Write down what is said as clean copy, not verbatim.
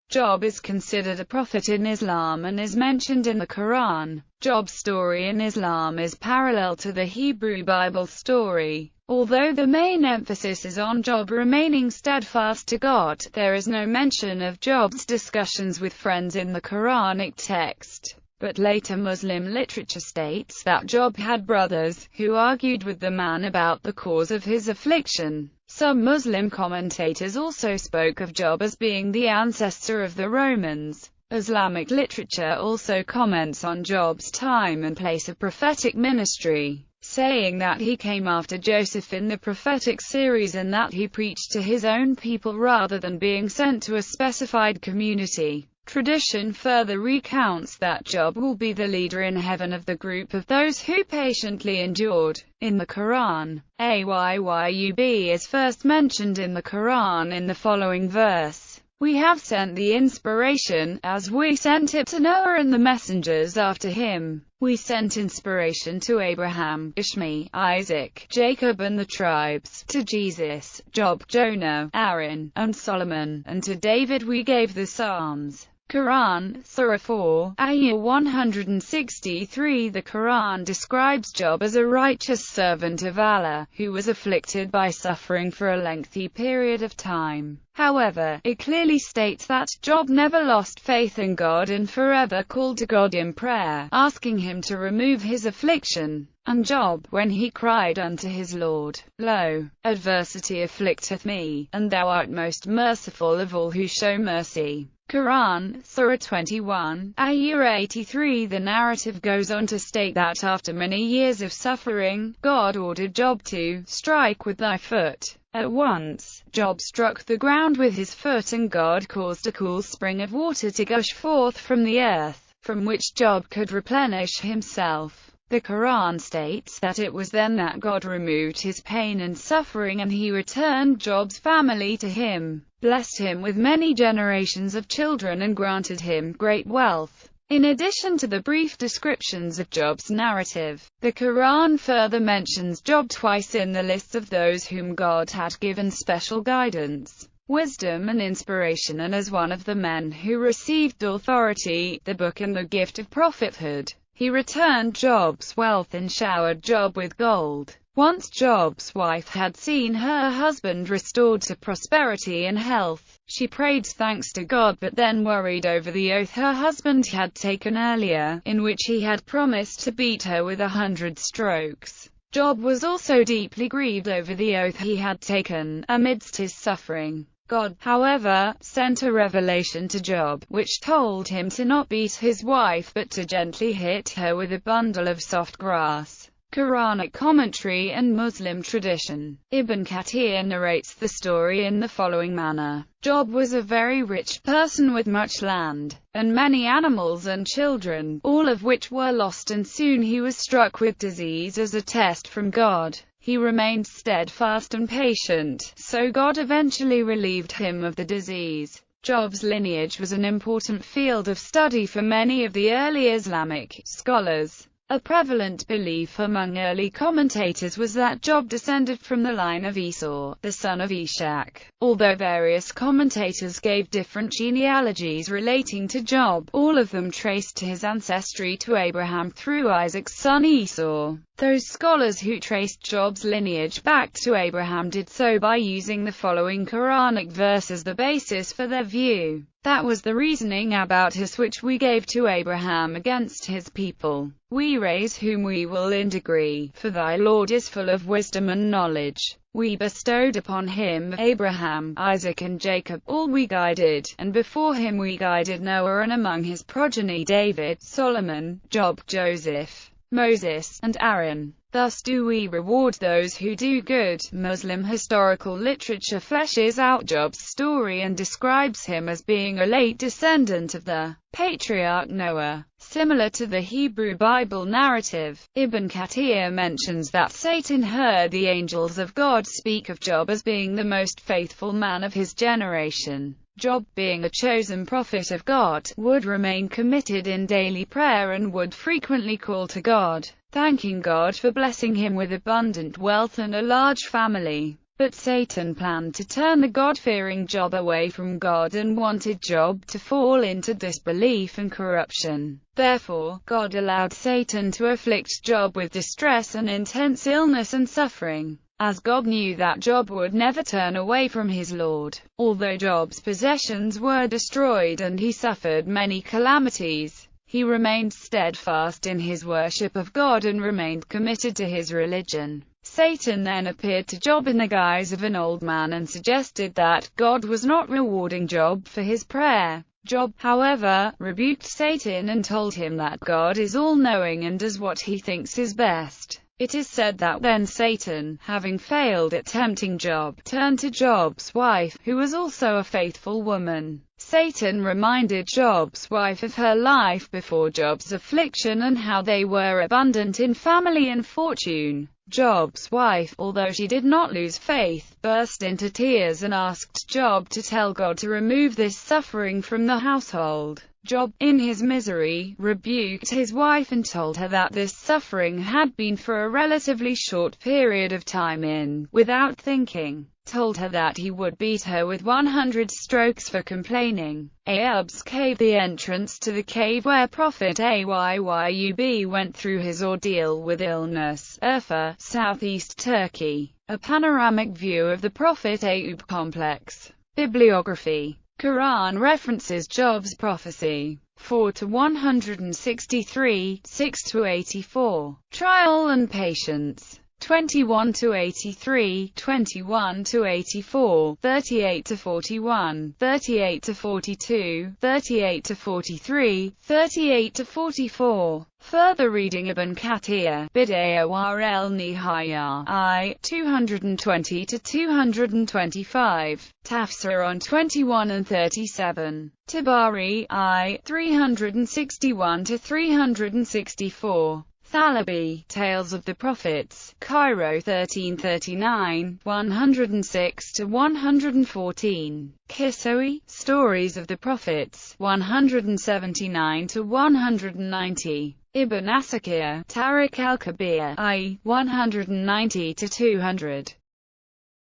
Job is considered a prophet in Islam and is mentioned in the Quran. Job's story in Islam is parallel to the Hebrew Bible story. Although the main emphasis is on Job remaining steadfast to God, there is no mention of Job's discussions with friends in the Quranic text. But later Muslim literature states that Job had brothers, who argued with the man about the cause of his affliction. Some Muslim commentators also spoke of Job as being the ancestor of the Romans. Islamic literature also comments on Job's time and place of prophetic ministry, saying that he came after Joseph in the prophetic series and that he preached to his own people rather than being sent to a specified community. Tradition further recounts that Job will be the leader in heaven of the group of those who patiently endured. In the Quran, Ayyub is first mentioned in the Quran in the following verse. We have sent the inspiration, as we sent it to Noah and the messengers after him. We sent inspiration to Abraham, Ishmael, Isaac, Jacob and the tribes, to Jesus, Job, Jonah, Aaron, and Solomon, and to David we gave the Psalms. Quran, Surah 4, Ayah 163. The Quran describes Job as a righteous servant of Allah, who was afflicted by suffering for a lengthy period of time. However, it clearly states that Job never lost faith in God and forever called to God in prayer, asking him to remove his affliction. And Job, when he cried unto his Lord, Lo, adversity afflicteth me, and thou art most merciful of all who show mercy. Quran, Surah 21, Ayah 83. The narrative goes on to state that after many years of suffering, God ordered Job to strike with thy foot. At once, Job struck the ground with his foot and God caused a cool spring of water to gush forth from the earth, from which Job could replenish himself. The Quran states that it was then that God removed his pain and suffering and he returned Job's family to him, blessed him with many generations of children and granted him great wealth. In addition to the brief descriptions of Job's narrative, the Quran further mentions Job twice in the list of those whom God had given special guidance, wisdom and inspiration, and as one of the men who received authority, the book and the gift of prophethood. He returned Job's wealth and showered Job with gold. Once Job's wife had seen her husband restored to prosperity and health, she prayed thanks to God but then worried over the oath her husband had taken earlier, in which he had promised to beat her with 100 strokes. Job was also deeply grieved over the oath he had taken, amidst his suffering. God, however, sent a revelation to Job, which told him to not beat his wife but to gently hit her with a bundle of soft grass. Quranic commentary and Muslim tradition. Ibn Kathir narrates the story in the following manner. Job was a very rich person with much land, and many animals and children, all of which were lost, and soon he was struck with disease as a test from God. He remained steadfast and patient, so God eventually relieved him of the disease. Job's lineage was an important field of study for many of the early Islamic scholars. A prevalent belief among early commentators was that Job descended from the line of Esau, the son of Ishak. Although various commentators gave different genealogies relating to Job, all of them traced his ancestry to Abraham through Isaac's son Esau. Those scholars who traced Job's lineage back to Abraham did so by using the following Quranic verse as the basis for their view. That was the reasoning about us which we gave to Abraham against his people. We raise whom we will in degree, for thy Lord is full of wisdom and knowledge. We bestowed upon him Abraham, Isaac and Jacob, all we guided, and before him we guided Noah, and among his progeny David, Solomon, Job, Joseph, Moses, and Aaron. Thus do we reward those who do good. Muslim historical literature fleshes out Job's story and describes him as being a late descendant of the patriarch Noah. Similar to the Hebrew Bible narrative, Ibn Kathir mentions that Satan heard the angels of God speak of Job as being the most faithful man of his generation. Job, being a chosen prophet of God, would remain committed in daily prayer and would frequently call to God, thanking God for blessing him with abundant wealth and a large family. But Satan planned to turn the God-fearing Job away from God and wanted Job to fall into disbelief and corruption. Therefore, God allowed Satan to afflict Job with distress and intense illness and suffering, as God knew that Job would never turn away from his Lord. Although Job's possessions were destroyed and he suffered many calamities, he remained steadfast in his worship of God and remained committed to his religion. Satan then appeared to Job in the guise of an old man and suggested that God was not rewarding Job for his prayer. Job, however, rebuked Satan and told him that God is all-knowing and does what he thinks is best. It is said that then Satan, having failed at tempting Job, turned to Job's wife, who was also a faithful woman. Satan reminded Job's wife of her life before Job's affliction and how they were abundant in family and fortune. Job's wife, although she did not lose faith, burst into tears and asked Job to tell God to remove this suffering from the household. Job, in his misery, rebuked his wife and told her that this suffering had been for a relatively short period of time without thinking, told her that he would beat her with 100 strokes for complaining. Ayub's cave, the entrance to the cave where Prophet Ayyub went through his ordeal with illness, Urfa, southeast Turkey. A panoramic view of the Prophet Ayyub complex. Bibliography. Quran references Job's prophecy. 4-163, 6-84. Trial and patience. 21-83, 21-84, 38-41, 38-42, 38-43, 38-44. Further reading Ibn Kathir, Bidayah Warel Nihaya, I, 220-225, Tafsir on 21 and 37, Tabari, I, 361-364. Thalabi, Tales of the Prophets, Cairo 1339, 106-114. Kisowi, Stories of the Prophets, 179-190. Ibn Asakir, Tariq al-Kabir, I, 190-200.